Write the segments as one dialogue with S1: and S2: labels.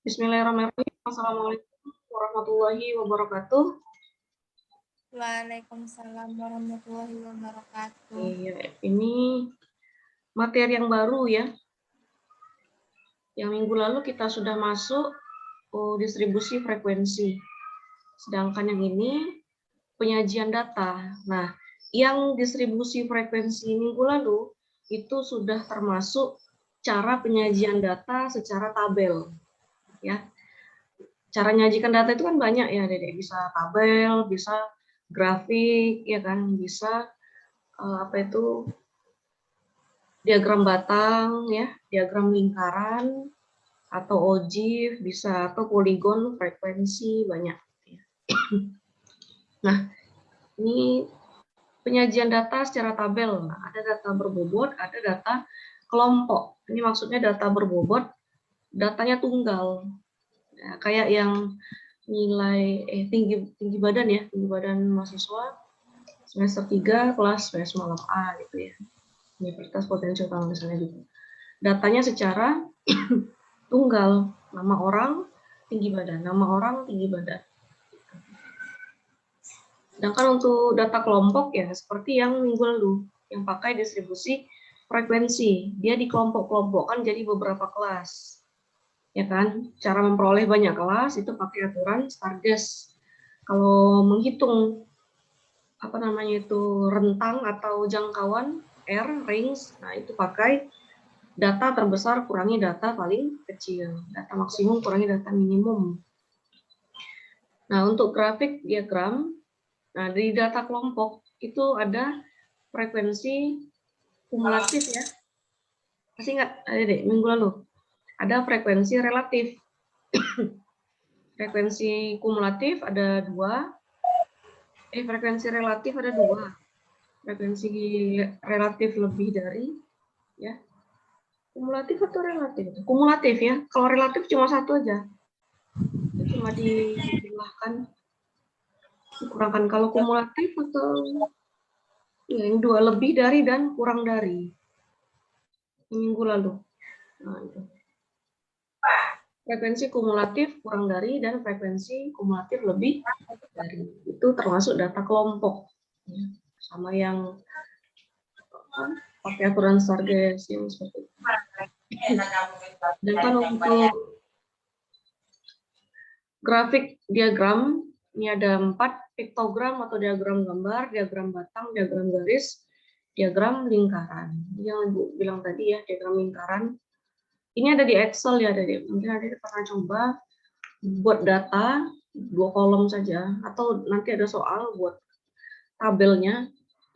S1: Bismillahirrahmanirrahim. Assalamualaikum warahmatullahi wabarakatuh.
S2: Waalaikumsalam warahmatullahi wabarakatuh.
S1: Iya, ini materi yang baru ya. Yang minggu lalu kita sudah masuk distribusi frekuensi. Sedangkan yang ini penyajian data. Nah, yang distribusi frekuensi minggu lalu itu sudah termasuk cara penyajian data secara tabel. Ya. Cara menyajikan data itu kan banyak ya, Dedek. Bisa tabel, bisa grafik, ya kan, bisa diagram batang, ya, diagram lingkaran, atau ogive, bisa, atau poligon, frekuensi, banyak. Nah, ini penyajian data secara tabel. Nah, ada data berbobot, ada data kelompok. Ini maksudnya data berbobot, datanya tunggal. Ya, kayak yang nilai tinggi badan ya, tinggi badan mahasiswa semester 3 kelas semester A gitu ya. Universitas Potensi Utama misalnya gitu. Datanya secara tunggal, nama orang, tinggi badan, nama orang, tinggi badan. Sedangkan untuk data kelompok ya seperti yang minggu lalu, yang pakai distribusi frekuensi, dia dikelompok-kelompokkan jadi beberapa kelas. Ya kan? Cara memperoleh banyak kelas itu pakai aturan Stargest. Kalau menghitung rentang atau jangkauan R range, nah itu pakai data terbesar kurangi data paling kecil, data maksimum kurangi data minimum. Nah, untuk grafik diagram, nah di data kelompok itu ada frekuensi kumulatif ya. Masih ingat, Adik, minggu lalu? Ada frekuensi relatif. Frekuensi kumulatif ada dua. Frekuensi relatif ada dua. Frekuensi relatif lebih dari, ya. Kumulatif atau relatif? Kumulatif ya. Kalau relatif cuma satu aja. Itu cuma dijumlahkan, dikurangkan. Kalau kumulatif atau ya, yang dua, lebih dari dan kurang dari. Minggu lalu. Nah, itu. Frekuensi kumulatif kurang dari dan frekuensi kumulatif lebih dari. Itu termasuk data kelompok. Sama yang pakai aturan Stargest yang seperti itu. Sedangkan untuk grafik diagram, ini ada 4, piktogram atau diagram gambar, diagram batang, diagram garis, diagram lingkaran. Yang Ibu bilang tadi ya, diagram lingkaran. Ini ada di Excel ya, mungkin ada pernah coba buat data 2 kolom saja, atau nanti ada soal buat tabelnya,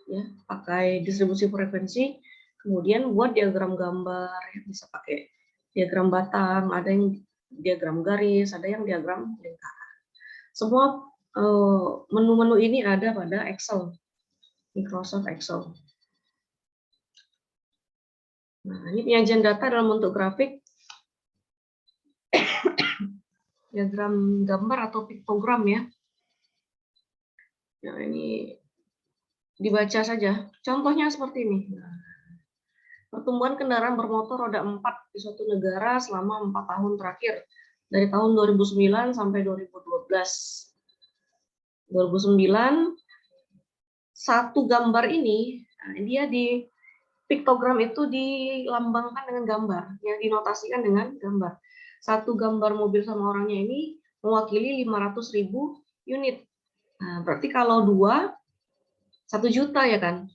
S1: ya, pakai distribusi frekuensi, kemudian buat diagram gambar, bisa pakai diagram batang, ada yang diagram garis, ada yang diagram lingkaran. Semua menu-menu ini ada pada Excel, Microsoft Excel. Nah, ini penyajian data dalam bentuk grafik, diagram gambar atau piktogram ya. Nah, ini dibaca saja. Contohnya seperti ini. Nah, pertumbuhan kendaraan bermotor roda 4 di suatu negara selama 4 tahun terakhir, dari tahun 2009 sampai 2012. 2009, satu gambar ini, nah, dia di piktogram itu dilambangkan dengan gambar, yang dinotasikan dengan gambar. Satu gambar mobil sama orangnya ini mewakili 500.000 unit. Nah, berarti kalau 2, 1 juta ya kan?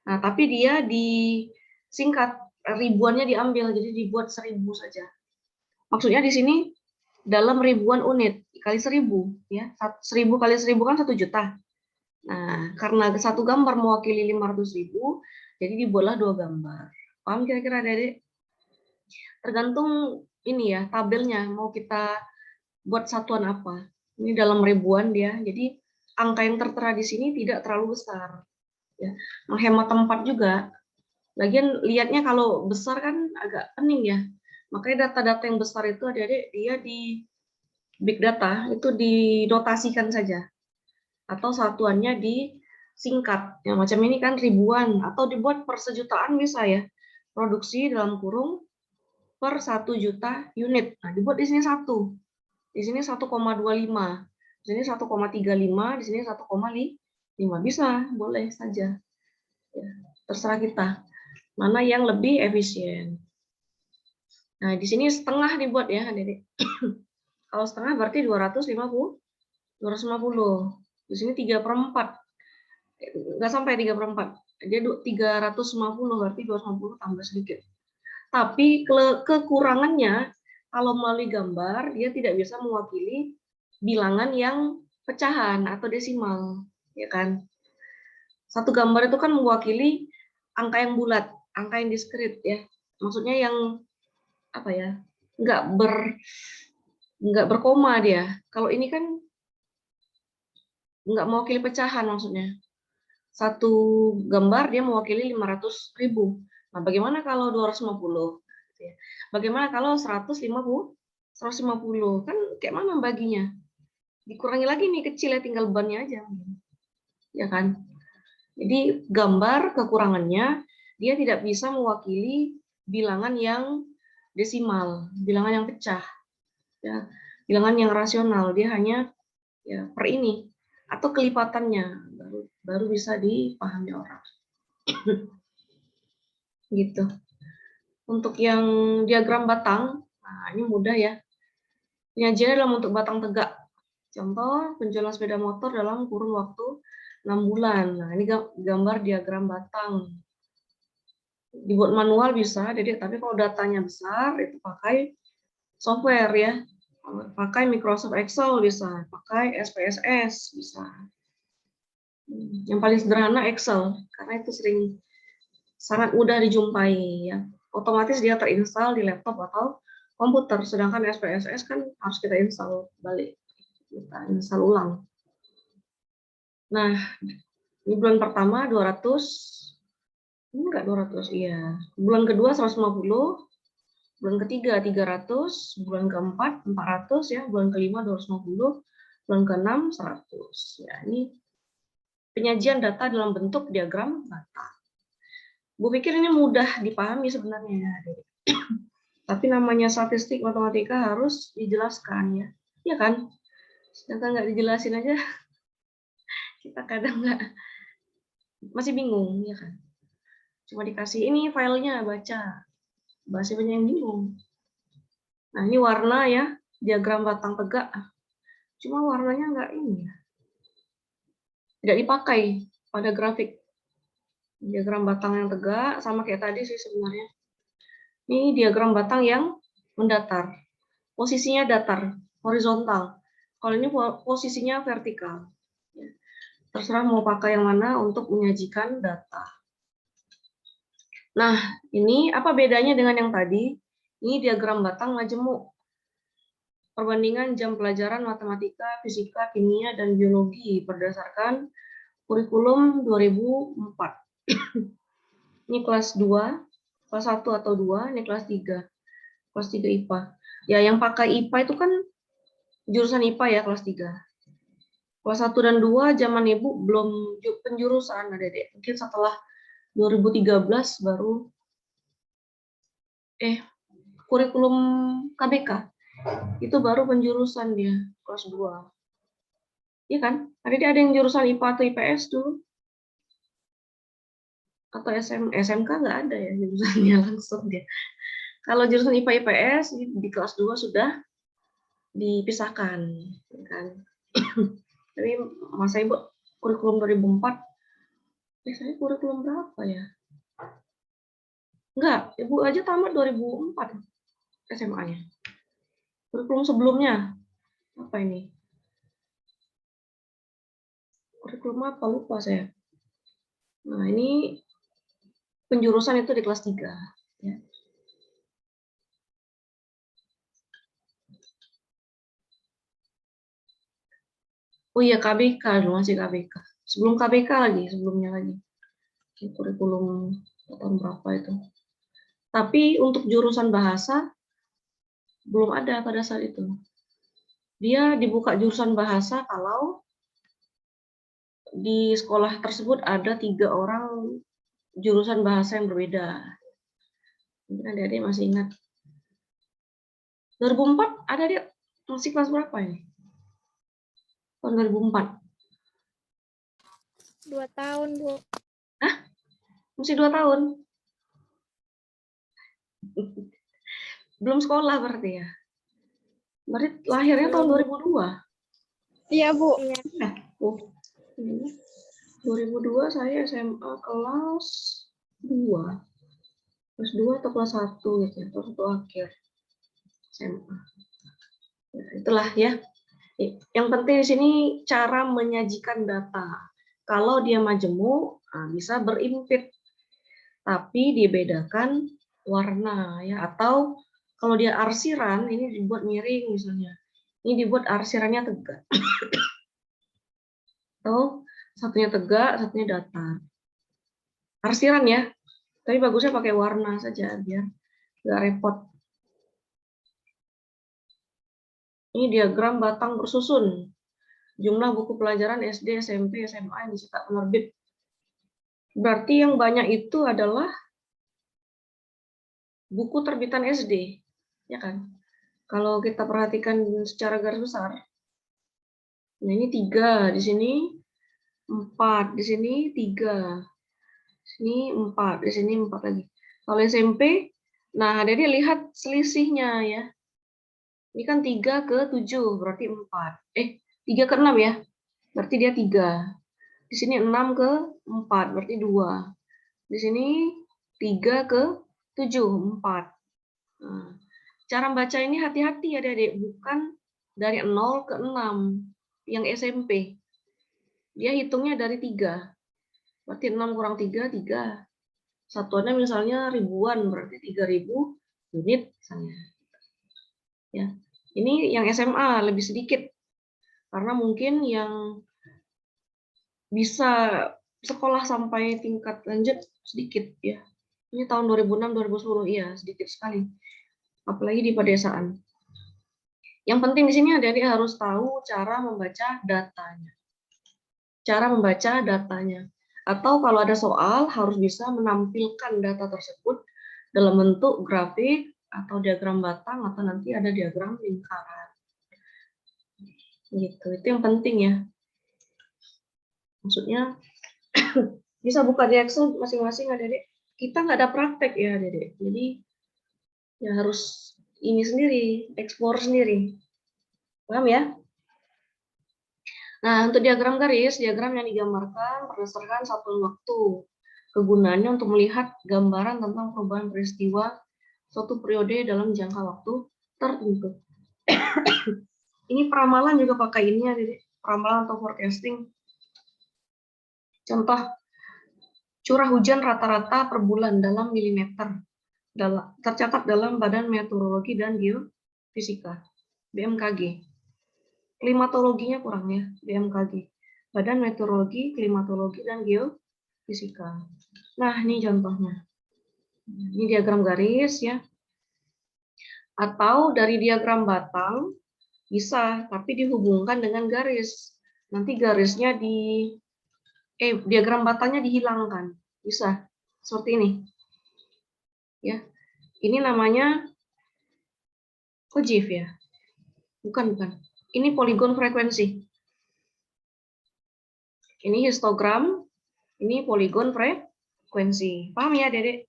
S1: Nah, tapi dia disingkat, ribuannya diambil, jadi dibuat 1000 saja. Maksudnya di sini dalam ribuan unit, kali 1000, ya. 1000 kali 1000 kan 1 juta. Nah, karena satu gambar mewakili 500.000, jadi dibuatlah 2 gambar. Paham kira-kira, Adik? Tergantung ini ya, tabelnya mau kita buat satuan apa. Ini dalam ribuan dia, jadi angka yang tertera di sini tidak terlalu besar. Ya, menghemat tempat juga. Lagian lihatnya kalau besar kan agak pening ya. Makanya data-data yang besar itu Adik-adik dia di big data itu dinotasikan saja. Atau satuannya disingkat. Ya, macam ini kan ribuan atau dibuat per sejutaan bisa ya. Produksi dalam kurung per 1 juta unit. Nah, dibuat di sini 1. Di sini 1,25. Di sini 1,35, di sini 1,5. Bisa, boleh saja. Ya, terserah kita. Mana yang lebih efisien. Nah, di sini setengah dibuat ya, Adik. Kalau setengah berarti 250. 250. Di sini 3/4. Nggak sampai 3/4. Dia 350, berarti 250 tambah sedikit. Tapi kekurangannya, kalau melalui gambar, dia tidak bisa mewakili bilangan yang pecahan atau desimal, ya kan? Satu gambar itu kan mewakili angka yang bulat, angka yang diskrit, ya. Maksudnya yang apa ya? Nggak berkoma dia. Kalau ini kan nggak mewakili pecahan maksudnya. Satu gambar dia mewakili 500.000. Nah, bagaimana kalau 250? Bagaimana kalau 150? 150 kan kayak mana baginya? Dikurangi lagi nih kecil ya, tinggal bebannya aja. Ya kan? Jadi gambar kekurangannya dia tidak bisa mewakili bilangan yang desimal, bilangan yang pecah. Ya, bilangan yang rasional, dia hanya ya per ini atau kelipatannya baru bisa dipahami orang. Gitu. Untuk yang diagram batang, nah ini mudah ya. Penyajiannya dalam bentuk batang tegak. Contoh, penjualan sepeda motor dalam kurun waktu 6 bulan. Nah, ini gambar diagram batang. Dibuat manual bisa, tapi kalau datanya besar, itu pakai software ya. Pakai Microsoft Excel bisa, pakai SPSS bisa. Yang paling sederhana Excel, karena itu sangat mudah dijumpai ya. Otomatis dia terinstall di laptop atau komputer, sedangkan SPSS kan harus kita install balik, kita install ulang. Nah, ini bulan pertama 200, enggak 200, iya. Bulan kedua 150, bulan ketiga 300, bulan keempat 400 ya, bulan kelima 250, bulan keenam 100. Ya, ini penyajian data dalam bentuk diagram batang. Bu pikir ini mudah dipahami sebenarnya, tapi namanya statistik matematika harus dijelaskan ya, ya kan? Sedangkan nggak dijelasin aja, kita kadang masih bingung ya kan? Cuma dikasih ini filenya baca, masih banyak yang bingung. Nah ini warna ya, diagram batang tegak, cuma warnanya nggak ini ya, tidak dipakai pada grafik. Diagram batang yang tegak sama kayak tadi sih sebenarnya. Ini diagram batang yang mendatar. Posisinya datar, horizontal. Kalau ini posisinya vertikal. Terserah mau pakai yang mana untuk menyajikan data. Nah, ini apa bedanya dengan yang tadi? Ini diagram batang majemuk. Perbandingan jam pelajaran matematika, fisika, kimia, dan biologi berdasarkan kurikulum 2004. Ini kelas 2, kelas 1 atau 2, ini kelas 3. Kelas 3 IPA. Ya, yang pakai IPA itu kan jurusan IPA ya, kelas 3. Kelas 1 dan 2 zaman Ibu belum penjurusan, Adik-adik. Mungkin setelah 2013 baru kurikulum KBK. Itu baru penjurusan dia, kelas 2. Iya kan? Adik-adik ada yang jurusan IPA atau IPS dulu? Atau SMK nggak ada ya jurusannya langsung dia. Kalau jurusan IPA IPS di kelas 2 sudah dipisahkan, kan? Tapi masa Ibu kurikulum 2004, saya kurikulum berapa ya? Enggak, Ibu aja tamat 2004 SMA-nya. Kurikulum sebelumnya apa ini? Kurikulum apa lupa saya. Nah, ini penjurusan itu di kelas 3 ya. Oh iya, KBK dulu, masih KBK. Sebelum KBK lagi, sebelumnya lagi. Kurikulum tahun berapa itu. Tapi untuk jurusan bahasa belum ada pada saat itu. Dia dibuka jurusan bahasa kalau di sekolah tersebut ada 3 orang jurusan bahasa yang berbeda. Mungkin adik-adik masih ingat. 2004 ada dia masih kelas berapa ini? Tahun 2004.
S2: 2 tahun, Bu.
S1: Hah? Masih 2 tahun? Belum sekolah berarti ya? Berarti lahirnya tahun 2002?
S2: Iya, Bu. Iya.
S1: Ya. Oh. 2002 saya SMA kelas 2. Kelas 2 atau kelas 1 gitu ya, kelas 1 akhir SMA. Ya, itulah ya. Yang penting di sini cara menyajikan data. Kalau dia majemuk, bisa berimpit, tapi dibedakan warna ya. Atau kalau dia arsiran, ini dibuat miring misalnya. Ini dibuat arsirannya tegak. Atau satunya tegak, satunya datar. Arsiran ya, tapi bagusnya pakai warna saja biar nggak repot. Ini diagram batang bersusun. Jumlah buku pelajaran SD, SMP, SMA yang dicetak penerbit. Berarti yang banyak itu adalah buku terbitan SD, ya kan? Kalau kita perhatikan secara garis besar, nah ini 3, di sini 4, di sini 3, di sini 4, di sini 4 lagi. Kalau SMP, nah jadi lihat selisihnya ya. Ini kan 3 ke 7, berarti 4. 3 ke 6 ya, berarti dia 3. Di sini 6 ke 4, berarti 2. Di sini 3 ke 7, 4. Nah, cara baca ini hati-hati adik-adik, bukan dari 0 ke 6 yang SMP. Dia hitungnya dari 3. Berarti 6 kurang 3, 3. Satuannya misalnya ribuan, berarti 3000 unit misalnya. Ya. Ini yang SMA lebih sedikit. Karena mungkin yang bisa sekolah sampai tingkat lanjut sedikit ya. Ini tahun 2006 2010 iya, sedikit sekali. Apalagi di pedesaan. Yang penting di sini adik-adik harus tahu cara membaca datanya. Cara membaca datanya. Atau kalau ada soal harus bisa menampilkan data tersebut dalam bentuk grafik atau diagram batang atau nanti ada diagram lingkaran. Gitu. Itu yang penting ya. Maksudnya bisa buka di Excel masing-masing adik-adik. Kita nggak ada praktek ya adik-adik. Jadi ya harus ini sendiri, explore sendiri. Paham ya? Nah, untuk diagram garis, diagram yang digambarkan berdasarkan satuan waktu. Kegunaannya untuk melihat gambaran tentang perubahan peristiwa suatu periode dalam jangka waktu tertentu. Ini peramalan juga pakai ini ya, peramalan atau forecasting. Contoh, curah hujan rata-rata per bulan dalam milimeter. Tercatat dalam Badan Meteorologi dan Geofisika, BMKG. Klimatologinya kurang ya, BMKG. Badan Meteorologi, Klimatologi, dan Geofisika. Nah, ini contohnya. Ini diagram garis ya. Atau dari diagram batang, bisa, tapi dihubungkan dengan garis. Nanti garisnya diagram batangnya dihilangkan. Bisa, seperti ini. Ya, ini namanya OGIF ya. Bukan. Ini poligon frekuensi. Ini histogram, ini poligon frekuensi. Paham ya, Dedek?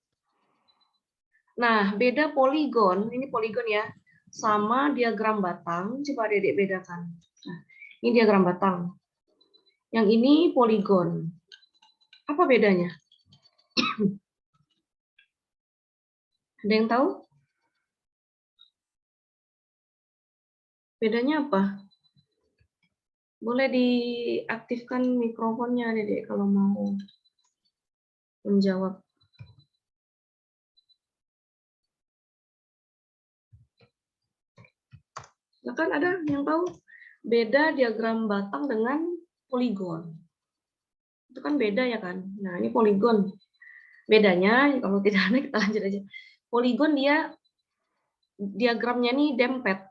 S1: Nah, beda poligon, ini poligon ya, sama diagram batang. Coba Dedek bedakan. Nah, ini diagram batang. Yang ini poligon. Apa bedanya? Ada yang tahu? Bedanya apa? Boleh diaktifkan mikrofonnya, Dedek, kalau mau menjawab. Nah, kan ada yang tahu beda diagram batang dengan poligon. Itu kan beda ya kan? Nah, ini poligon. Bedanya, kalau tidak ada kita lanjut aja. Poligon dia diagramnya nih dempet.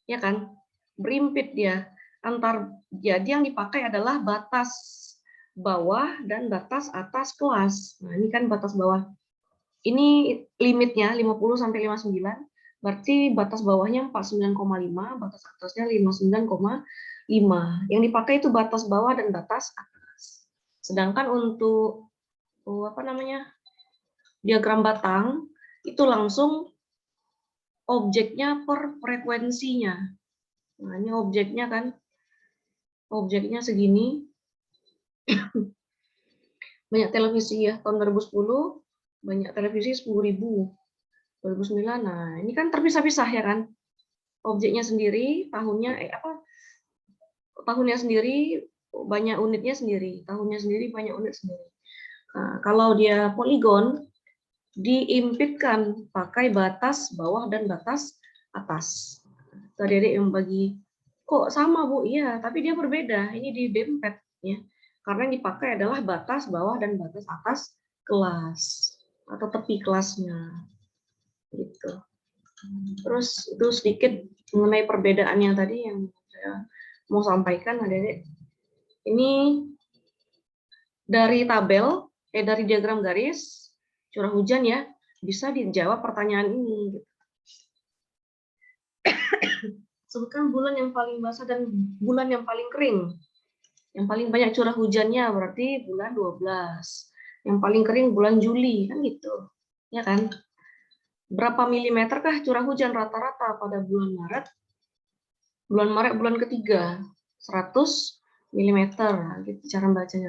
S1: Ya kan? Berimpit dia. Jadi yang dipakai adalah batas bawah dan batas atas kelas. Nah, ini kan batas bawah. Ini limitnya 50 sampai 59. Berarti batas bawahnya 49,5, batas atasnya 59,5. Yang dipakai itu batas bawah dan batas atas. Sedangkan untuk diagram batang itu langsung objeknya per frekuensinya. Nah, ini objeknya kan. Objeknya segini. Banyak televisi ya, tahun 2010 banyak televisi 10.000. 2009. Nah, ini kan terpisah-pisah ya kan. Objeknya sendiri, tahunnya sendiri, banyak unitnya sendiri, tahunnya sendiri, banyak unit sendiri. Nah, kalau dia poligon, diimpitkan pakai batas bawah dan batas atas. Tadi Adik yang bagi, kok sama Bu? Iya, tapi dia berbeda. Ini di dempet ya. Karena yang dipakai adalah batas bawah dan batas atas kelas atau tepi kelasnya. Gitu. Terus itu sedikit mengenai perbedaannya tadi yang saya mau sampaikan, Adik-adik. Ini dari tabel, dari diagram garis curah hujan ya, bisa dijawab pertanyaan ini. Sebutkan bulan yang paling basah dan bulan yang paling kering. Yang paling banyak curah hujannya berarti bulan 12. Yang paling kering bulan Juli, kan gitu. Ya kan? Berapa milimeter kah curah hujan rata-rata pada bulan Maret? Bulan Maret bulan ketiga, 100 milimeter. Nah, gitu cara bacanya.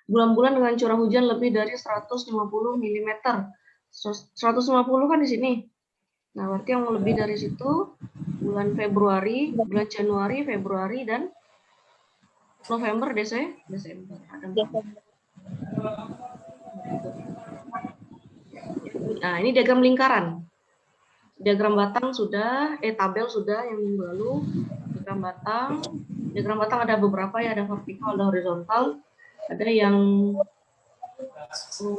S1: Bulan-bulan dengan curah hujan lebih dari 150 milimeter. 150 kan di sini. Nah, berarti yang lebih dari situ bulan Februari, bulan Januari, Februari, dan November, Desember. Nah, ini diagram lingkaran. Diagram batang sudah, tabel sudah yang minggu lalu. Diagram batang ada beberapa ya, ada vertikal, ada horizontal, ada yang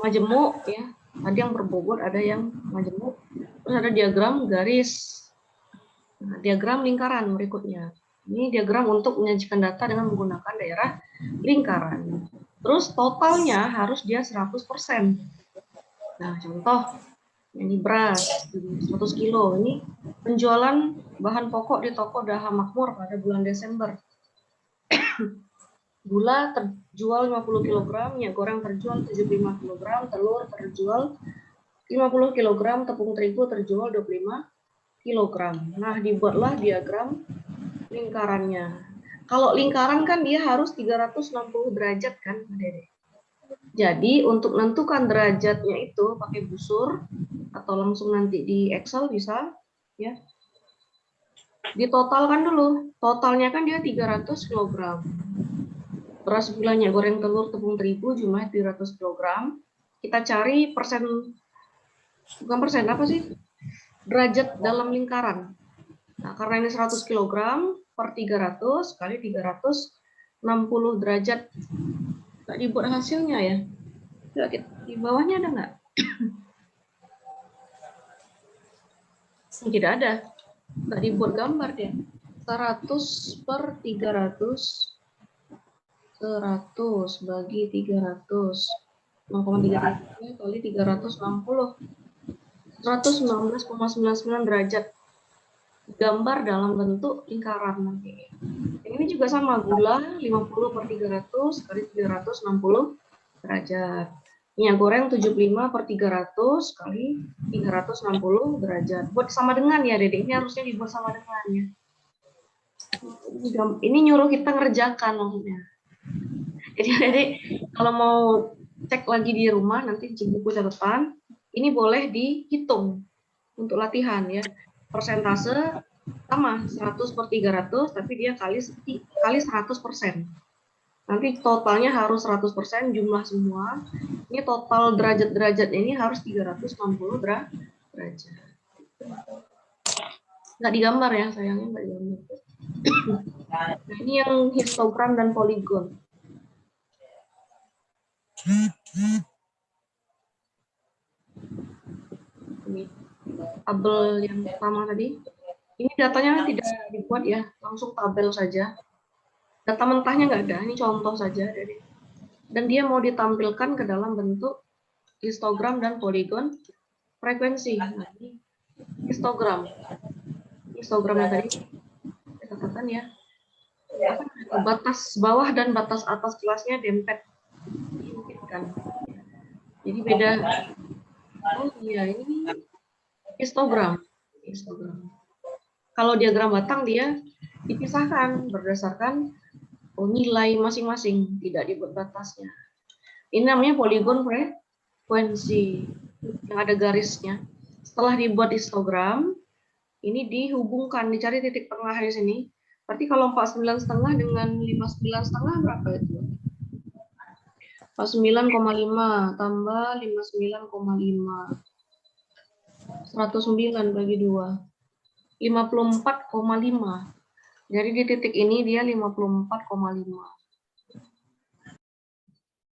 S1: majemuk ya, ada yang berbobot, ada yang majemuk. Terus ada diagram garis. Nah, diagram lingkaran berikutnya. Ini diagram untuk menyajikan data dengan menggunakan daerah lingkaran. Terus totalnya harus dia 100%. Nah, contoh ini beras 100 kilo. Ini penjualan bahan pokok di toko Daha Makmur pada bulan Desember. Gula terjual 50 kg, minyak goreng terjual 75 kg, telur terjual 50 kg, tepung terigu terjual 25 kg. Nah, dibuatlah diagram lingkarannya. Kalau lingkaran kan dia harus 360 derajat kan, Dede. Jadi untuk menentukan derajatnya itu pakai busur atau langsung nanti di Excel bisa ya. Ditotalkan dulu. Totalnya kan dia 300 kg. Beras, gulanya, goreng, telur, tepung terigu jumlahnya 300 kg. Kita cari persen, bukan persen, apa sih? Derajat dalam lingkaran. Nah, karena ini 100 kg per 300 kali 360 derajat. Nggak dibuat hasilnya ya. Di bawahnya ada nggak? Tidak ada. Nggak dibuat gambar dia. 100 per 300. 100 bagi 300. 0,33 kali 360. 119,99 derajat. Gambar dalam bentuk lingkaran nanti. Ini juga sama, gula 50 per 300 kali 360 derajat. Minyak goreng 75 per 300 kali 360 derajat. Buat sama dengan ya, Dede. Ini harusnya dibuat sama dengan ya. Ini nyuruh kita ngerjakan maksudnya. Jadi Dede, kalau mau cek lagi di rumah, nanti di buku catatan, ini boleh dihitung untuk latihan ya. Persentase sama 100 per 300, tapi dia kali 100%. Nanti totalnya harus 100% jumlah semua. Ini total derajat-derajat ini harus 360 derajat. Nggak digambar ya, sayangnya nggak digambar. Nah, ini yang histogram dan poligon. Ini tabel yang pertama tadi. Ini datanya tidak dibuat ya, langsung tabel saja. Data mentahnya nggak ada, ini contoh saja. Dan dia mau ditampilkan ke dalam bentuk histogram dan poligon frekuensi. Nah, ini histogram. Histogram yang tadi saya katakan ya. Batas bawah dan batas atas kelasnya dempet. Jadi beda. Oh iya, ini histogram. Kalau diagram batang dia dipisahkan berdasarkan nilai masing-masing, tidak dibuat batasnya. Ini namanya poligon frekuensi yang ada garisnya. Setelah dibuat histogram, ini dihubungkan, dicari titik tengah di sini. Berarti kalau 49,5 dengan 59,5 berapa itu? 49,5 tambah 59,5. 109 bagi 2. 54,5. Jadi di titik ini dia 54,5.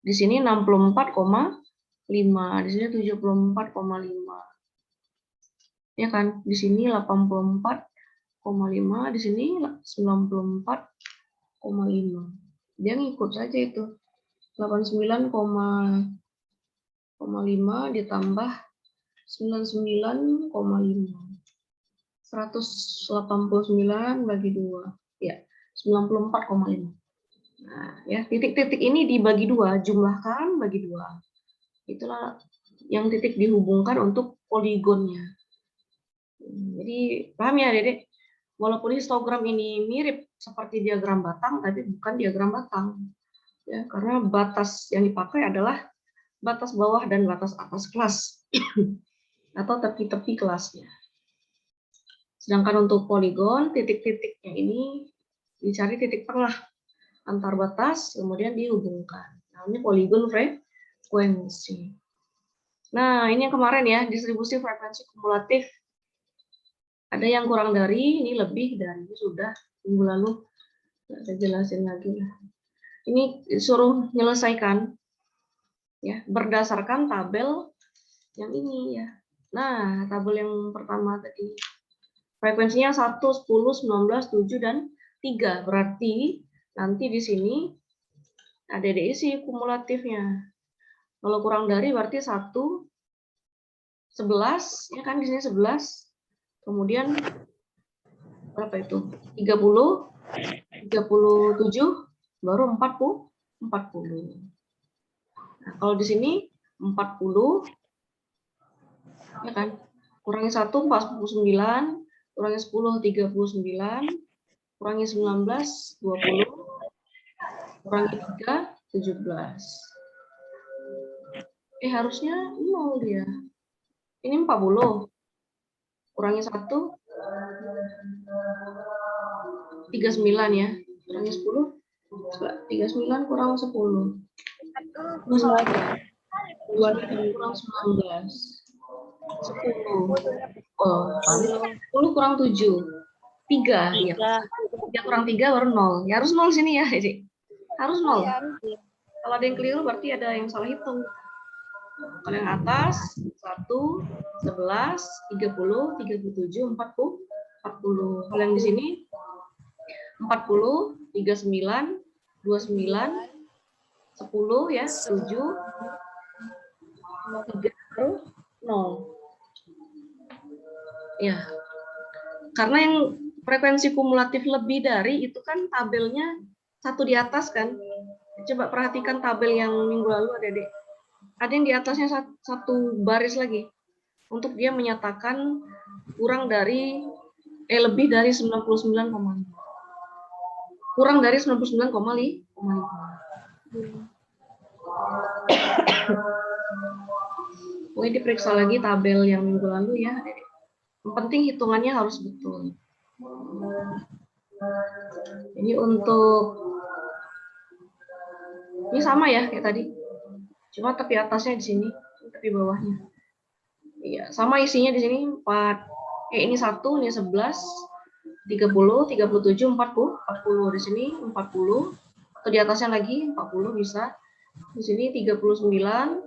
S1: Di sini 64,5. Di sini 74,5. Ya kan? Di sini 84,5. Di sini 94,5. Dia ngikut saja itu. 89,5 ditambah 99,5. 189 bagi 2. Ya, 94,5. Nah, ya, titik-titik ini dibagi 2, jumlahkan bagi 2. Itulah yang titik dihubungkan untuk poligonnya. Jadi, paham ya, Dedek? Walaupun histogram ini mirip seperti diagram batang, tapi bukan diagram batang. Ya, karena batas yang dipakai adalah batas bawah dan batas atas kelas atau tepi-tepi kelasnya. Sedangkan untuk poligon, titik-titiknya ini dicari titik tengah antar batas, kemudian dihubungkan. Namanya poligon frekuensi. Nah, ini yang kemarin ya, distribusi frekuensi kumulatif. Ada yang kurang dari, ini lebih dari, sudah minggu lalu. Saya jelasin lagi. Ini suruh menyelesaikan ya berdasarkan tabel yang ini ya. Nah, tabel yang pertama tadi. Frekuensinya 1, 10, 19, 7, dan 3. Berarti nanti di sini ada diisi kumulatifnya. Kalau kurang dari berarti 1, 11, ya kan di sini 11. Kemudian berapa itu? 30, 37, baru 40. Nah, kalau di sini 40, ya kan? Kurangi 1, 49. Kurangi 10, 39, kurangi 19, 20, kurangi 3, 17. Harusnya 0 dia. Ini 40. Kurangi 1, 39 ya. Kurangi 10, 39 kurang 10. 29 kurang 19. 10. Oh, 10 kurang 7. 3. Ya. 3 kurang 3 baru 0. Ya harus 0 sini ya, Dek. Harus 0. Kalau ada yang keliru berarti ada yang salah hitung. Kalau yang atas 1, 11, 30, 37, 40, 40. Kalau yang di sini 40, 39, 29, 10 ya, 7, 3, 0. Ya. Karena yang frekuensi kumulatif lebih dari itu kan tabelnya satu di atas kan. Coba perhatikan tabel yang minggu lalu ada deh. Ada yang di atasnya satu baris lagi. Untuk dia menyatakan kurang dari lebih dari 99,5. Kurang dari 99,5. Boleh diperiksa lagi tabel yang minggu lalu ya. Yang penting hitungannya harus betul. Ini untuk ini sama ya kayak tadi. Cuma tepi atasnya di sini, tepi bawahnya. Iya, sama isinya di sini 4. Ini 1, ini 11, 30, 37, 40, 40 di sini 40. Atau di atasnya lagi 40 bisa. Di sini 39,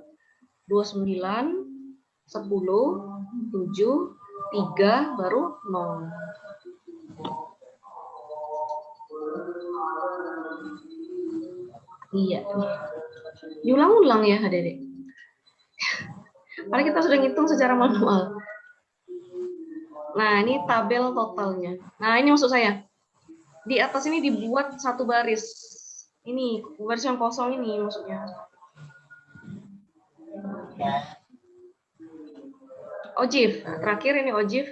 S1: 29, 10, 7, 3 baru 0. Iya. Diulang-ulang ya, Adik. Padahal kita sudah ngitung secara manual. Nah, ini tabel totalnya. Nah, ini maksud saya. Di atas ini dibuat satu baris. Ini baris yang kosong ini maksudnya. OJIF. Nah, terakhir ini OJIF.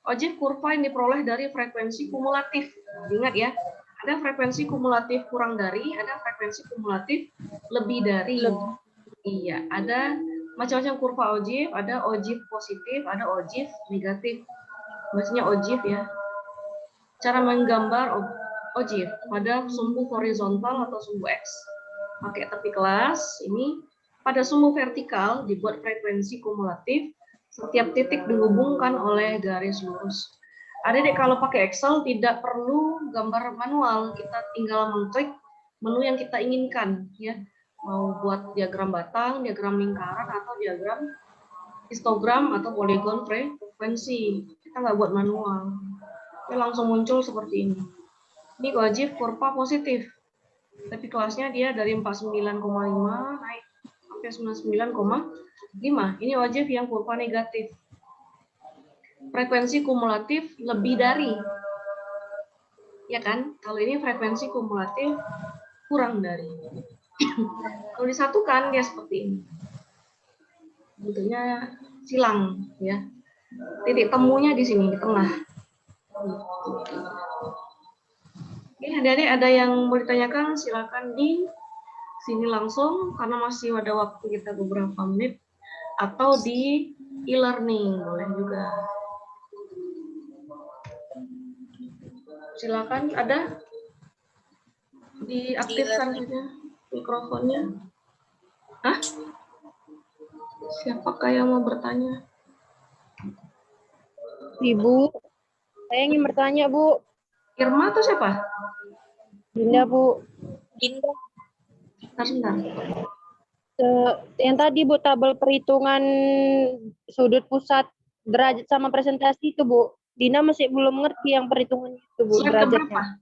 S1: OJIF kurva yang diperoleh dari frekuensi kumulatif. Ingat ya, ada frekuensi kumulatif kurang dari, ada frekuensi kumulatif lebih dari. Iya, ada macam-macam kurva OJIF, ada OJIF positif, ada OJIF negatif. Maksudnya OJIF ya. Cara menggambar OJIF pada sumbu horizontal atau sumbu X. Pakai tepi kelas, ini pada sumbu vertikal dibuat frekuensi kumulatif, setiap titik dihubungkan oleh garis lurus. Adik-adik kalau pakai Excel tidak perlu gambar manual, kita tinggal mengklik menu yang kita inginkan ya. Mau buat diagram batang, diagram lingkaran atau diagram histogram atau poligon frekuensi. Kita nggak buat manual. Dia langsung muncul seperti ini. Ini OJIF kurva positif. Tapi kelasnya dia dari 49,5 naik sampai 99,5. Ini OJIF yang kurva negatif. Frekuensi kumulatif lebih dari. Ya kan? Kalau ini frekuensi kumulatif kurang dari. Kalau disatukan dia seperti ini. Bentuknya silang ya. Titik temunya di sini di tengah. Oke, adik-adik ada yang mau ditanyakan silakan di sini langsung karena masih ada waktu kita beberapa menit, atau di e-learning boleh juga. Silakan, ada diaktifkan saja mikrofonnya. Hah? Siapakah yang mau bertanya?
S2: Ibu, saya ingin bertanya, Bu.
S1: Irma atau siapa?
S2: Dinda, Bu.
S3: Dinda.
S1: Sebentar.
S2: Yang tadi, Bu, tabel perhitungan sudut pusat derajat sama presentasi itu, Bu. Dinda masih belum ngerti yang perhitungannya itu, Bu,
S1: Slide
S2: derajatnya.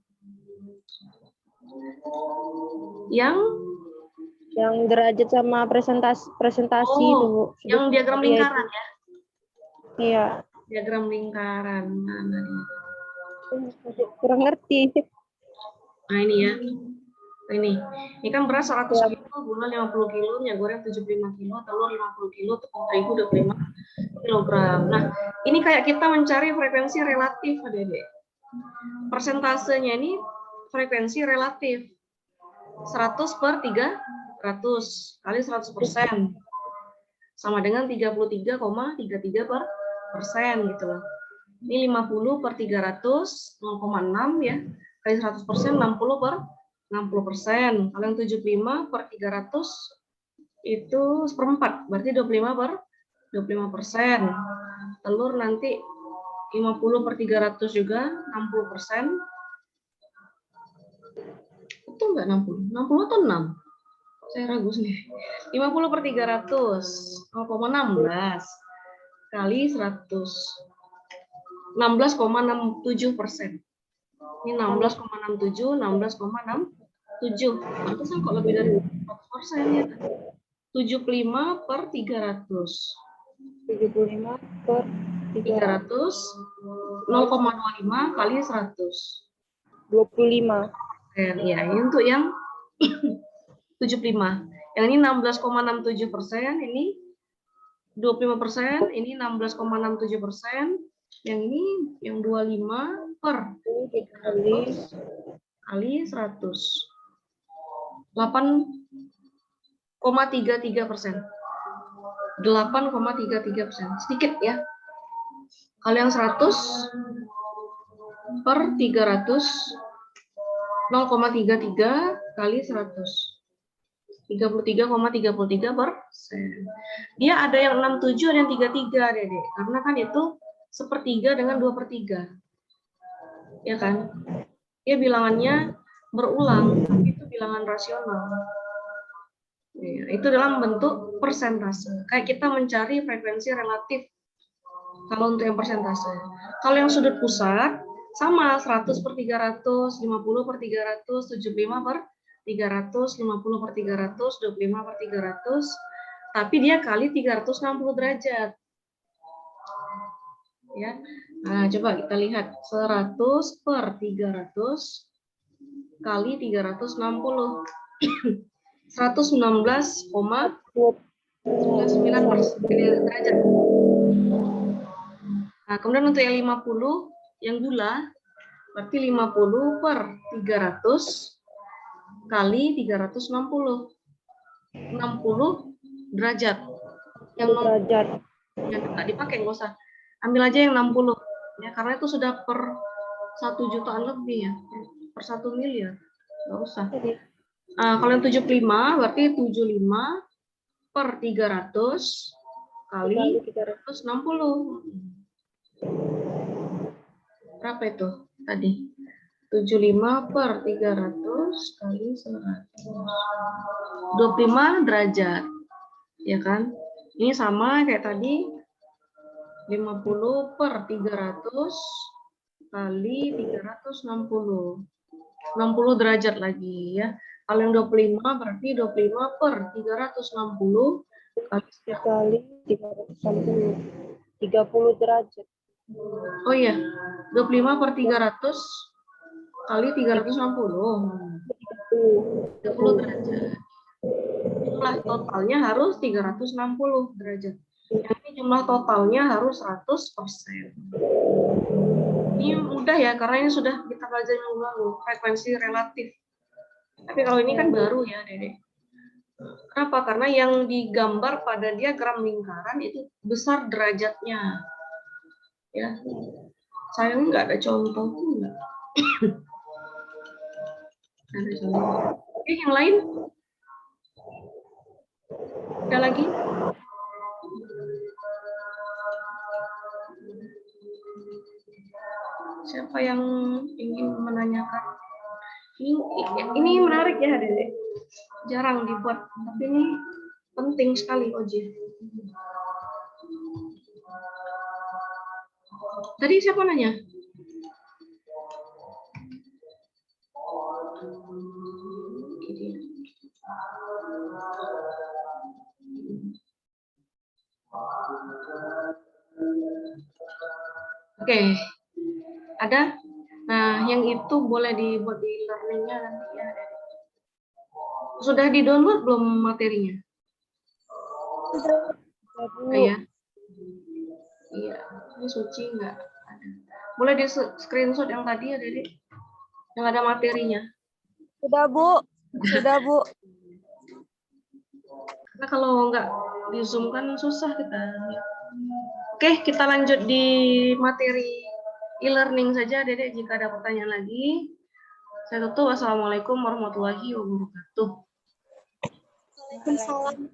S1: keberapa? Yang
S2: derajat sama presentasi itu, Bu.
S1: Yang diagram lingkaran ya?
S2: Iya.
S1: Diagram lingkaran. Nah,
S2: kurang ngerti.
S1: Nah ini ya. Ini kan beras 100 kilo, gula 50 kilo, minyak goreng 75 kilo, telur 50 kilo, tepung terigu 25 kilogram. Nah, ini kayak kita mencari frekuensi relatif, adik-adik. Persentasenya ini frekuensi relatif. 100 per 300 kali 100% sama dengan 33,33% gitu loh. Ini 50 per 300, 0,6 ya. Kali 100%, 60 per 60%. Kalau yang 75 per 300 itu seperempat, berarti 25 per 25%. Telur nanti 50 per 300 juga 60%. Itu enggak 60? 60 atau 6? Saya ragu sendiri. 50 per 300, 0,16 kali 100. 16,67%. Ini 16,67, 16,67. Pantesan kok lebih dari 100% ya. 75 per 300.
S2: 75 per
S1: 300, 0,25 kali 100.
S2: 25.
S1: Ya, ini untuk yang 75. Yang ini 16,67%, ini 25%, ini 16,67%, yang ini yang 25 per 300 kali 100. 8,33%. 8,33%. Sedikit ya. Kalau yang 100 per 300, 0,33 kali 100. 33,33%. Dia ada yang 67, ada yang 33, Dede. Karena kan itu sepertiga dengan 2/3. Ya kan? Dia bilangannya berulang, tapi itu bilangan rasional. Ya, itu dalam bentuk persentase. Kayak kita mencari frekuensi relatif kalau untuk yang persentase. Kalau yang sudut pusat, sama 100 per 300, 50 per 300, 75 per 300, 50 per 300, 25 per 300, tapi dia kali 360 derajat. Ya. Nah, coba kita lihat 100 per 300 kali 360. 119,99 derajat. Nah, kemudian untuk yang 50, yang gula, berarti 50 per 300 kali 360. 60 derajat. Yang
S2: derajat.
S1: yang nggak dipakai, nggak usah. Ambil aja yang 60. Ya, karena itu sudah per 1 jutaan lebih ya. Per 1 miliar. Nggak usah. Kalau yang 75, berarti 75 per 300 kali 360. Berapa itu tadi? 75 per 300 kali 100. 25 derajat. Ya kan? Ini sama kayak tadi. 50 per 300 kali 360. 60 derajat lagi ya. Kalau yang 25 berarti 25 per 360
S2: kali 360. 30 derajat.
S1: Oh iya, 25 per 300 kali 360. 30 derajat. Jumlah totalnya harus 360 derajat. Yang ini jumlah totalnya harus 100%. Ini mudah ya, karena ini sudah kita pelajari minggu lalu, frekuensi relatif. Tapi kalau ini kan baru ya, Dede. Kenapa? Karena yang digambar pada diagram lingkaran itu besar derajatnya. Ya, sayangnya nggak ada contoh enggak. Ada contoh. Oke, yang lain? Ada lagi? Siapa yang ingin menanyakan? Ini menarik ya, Dede. Jarang dibuat, tapi ini penting sekali, Oji. Tadi siapa nanya? Oke, ada? Nah, yang itu boleh dibuat di learning-nya nanti ya. Sudah di-download belum materinya? Iya. Iya, ini Suci nggak ada. Boleh di screenshot yang tadi ya, Dede? Yang ada materinya.
S3: Sudah, Bu. Sudah, Bu.
S1: Karena kalau nggak di Zoom kan susah kita. Oke, kita lanjut di materi e-learning saja, Dede. Jika ada pertanyaan lagi, saya tutup. Wassalamualaikum warahmatullahi wabarakatuh.
S3: Waalaikumsalam.